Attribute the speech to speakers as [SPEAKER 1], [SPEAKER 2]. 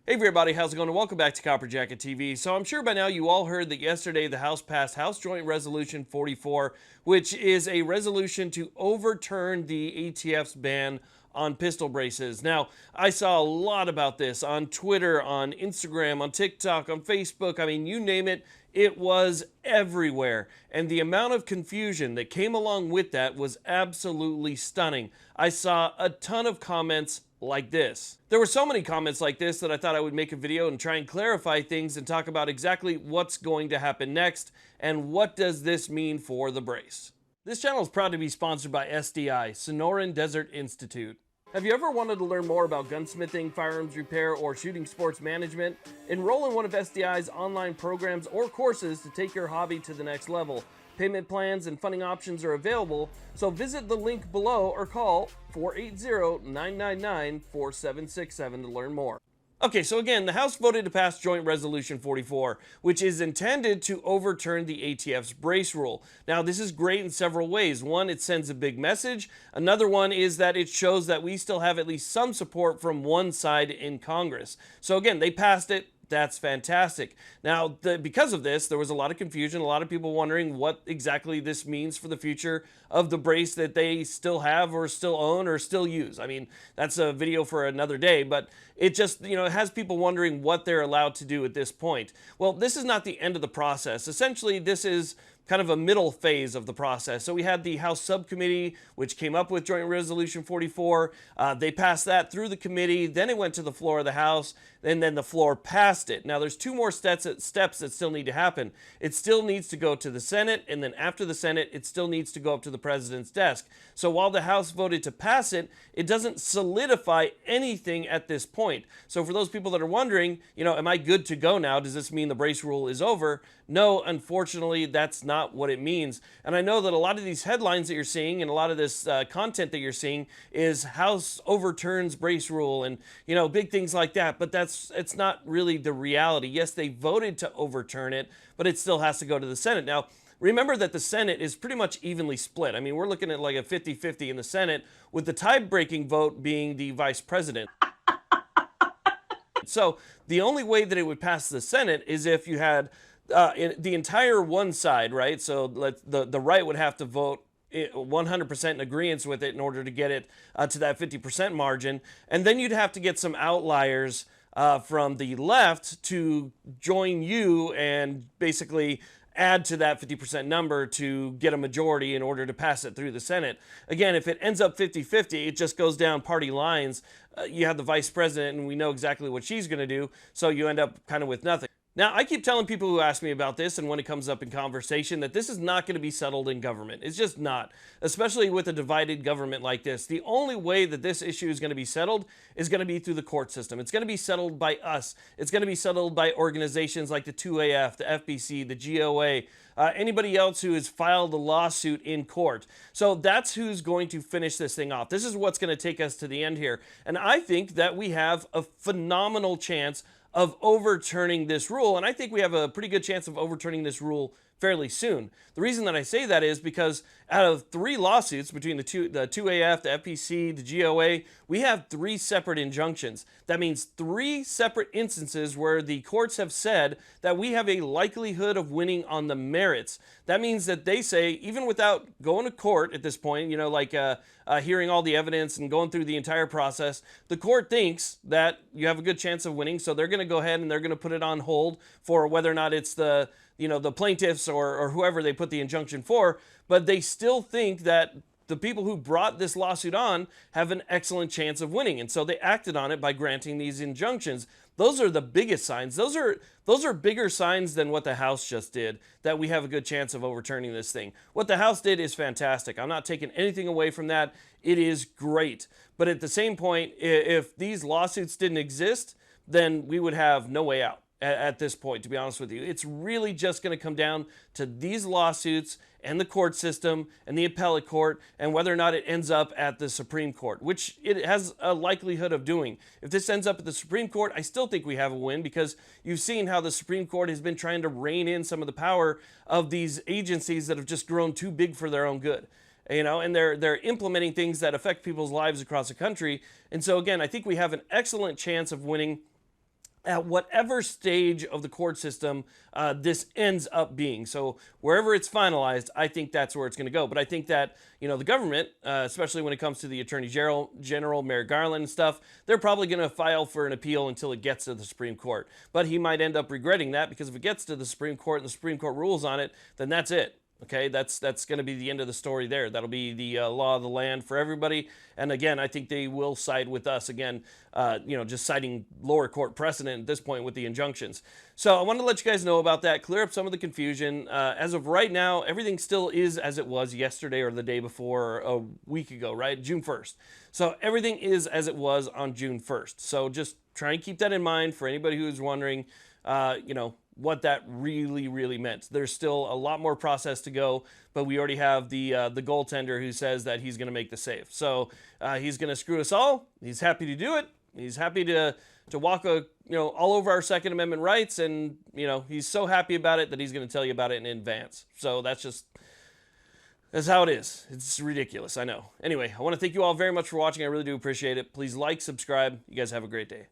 [SPEAKER 1] Hey everybody, how's it going? And welcome back to Copper Jacket TV. So I'm sure by now you all heard that yesterday the House passed House Joint Resolution 44, which is a resolution to overturn the ATF's ban on pistol braces. Now, I saw a lot about this on Twitter, on Instagram, on TikTok, on Facebook. I mean, you name it, it was everywhere. And the amount of confusion that came along with that was absolutely stunning. I saw a ton of comments like this. There were so many comments like this that I thought I would make a video and try and clarify things and talk about exactly what's going to happen next and what does this mean for the brace. This channel is proud to be sponsored by SDI, Sonoran Desert Institute. Have you ever wanted to learn more about gunsmithing, firearms repair, or shooting sports management? Enroll in one of SDI's online programs or courses to take your hobby to the next level. Payment plans and funding options are available, so visit the link below or call 480-999-4767 to learn more. Okay, so again, the House voted to pass Joint Resolution 44, which is intended to overturn the ATF's brace rule. Now, this is great in several ways. One, it sends a big message. Another one is that it shows that we still have at least some support from one side in Congress. So again, they passed it. That's fantastic. Now, because of this, there was a lot of confusion, a lot of people wondering what exactly this means for the future of the brace that they still have or still own or still use. I mean, that's a video for another day, but it just, it has people wondering what they're allowed to do at this point. Well, this is not the end of the process. Essentially, this is kind of a middle phase of the process. So we had the House subcommittee, which came up with Joint Resolution 44. They passed that through the committee. Then it went to the floor of the House, and then the floor passed it. Now, there's two more steps that still need to happen. It still needs to go to the Senate, and then after the Senate, it still needs to go up to the president's desk. So while the House voted to pass it, it doesn't solidify anything at this point. So for those people that are wondering, am I good to go now? Does this mean the brace rule is over? No, unfortunately, that's not what it means. And I know that a lot of these headlines that you're seeing and a lot of this content that you're seeing is House overturns brace rule and, big things like that. But it's not really the reality. Yes, they voted to overturn it, but it still has to go to the Senate. Now, remember that the Senate is pretty much evenly split. I mean, we're looking at like a 50-50 in the Senate, with the tie-breaking vote being the vice president. So the only way that it would pass the Senate is if you had the entire one side, right? So the right would have to vote 100% in agreement with it in order to get it to that 50% margin. And then you'd have to get some outliers from the left to join you and basically add to that 50% number to get a majority in order to pass it through the Senate. Again, if it ends up 50-50, it just goes down party lines. You have the vice president, and we know exactly what she's going to do, so you end up kind of with nothing. Now, I keep telling people who ask me about this and when it comes up in conversation that this is not going to be settled in government. It's just not, especially with a divided government like this. The only way that this issue is going to be settled is going to be through the court system. It's going to be settled by us. It's going to be settled by organizations like the 2AF, the FBC, the GOA, anybody else who has filed a lawsuit in court. So that's who's going to finish this thing off. This is what's going to take us to the end here. And I think that we have a phenomenal chance of overturning this rule, and I think we have a pretty good chance of overturning this rule fairly soon. The reason that I say that is because out of 3 lawsuits between the 2AF, the FPC, the GOA, we have 3 separate injunctions. That means 3 separate instances where the courts have said that we have a likelihood of winning on the merits. That means that they say, even without going to court at this point, hearing all the evidence and going through the entire process, the court thinks that you have a good chance of winning, so they're going to go ahead and they're going to put it on hold for whether or not it's the plaintiffs or whoever they put the injunction for, but they still think that the people who brought this lawsuit on have an excellent chance of winning. And so they acted on it by granting these injunctions. Those are the biggest signs. Those are bigger signs than what the House just did, that we have a good chance of overturning this thing. What the House did is fantastic. I'm not taking anything away from that. It is great. But at the same point, if these lawsuits didn't exist, then we would have no way out. At this point, to be honest with you, it's really just going to come down to these lawsuits and the court system and the appellate court and whether or not it ends up at the Supreme Court, which it has a likelihood of doing. If this ends up at the Supreme Court, I still think we have a win, because you've seen how the Supreme Court has been trying to rein in some of the power of these agencies that have just grown too big for their own good. And they're implementing things that affect people's lives across the country. And so again, I think we have an excellent chance of winning. at whatever stage of the court system this ends up being. So wherever it's finalized, I think that's where it's going to go. But I think that, the government, especially when it comes to the Attorney General, Merrick Garland and stuff, they're probably going to file for an appeal until it gets to the Supreme Court. But he might end up regretting that, because if it gets to the Supreme Court and the Supreme Court rules on it, then that's it. Okay, that's going to be the end of the story there. That'll be the law of the land for everybody. And again, I think they will side with us again, just citing lower court precedent at this point with the injunctions. So I wanted to let you guys know about that, clear up some of the confusion. As of right now, everything still is as it was yesterday or the day before, or a week ago, right? June 1st. So everything is as it was on June 1st. So just try and keep that in mind for anybody who's wondering, what that really meant. There's still a lot more process to go, but we already have the goaltender who says that he's going to make the save. So he's going to screw us all. He's happy to do it. He's happy to walk all over our Second Amendment rights, and he's so happy about it that he's going to tell you about it in advance. So that's how it is. It's ridiculous, I know. Anyway, I want to thank you all very much for watching. I really do appreciate it. Please like, subscribe. You guys have a great day.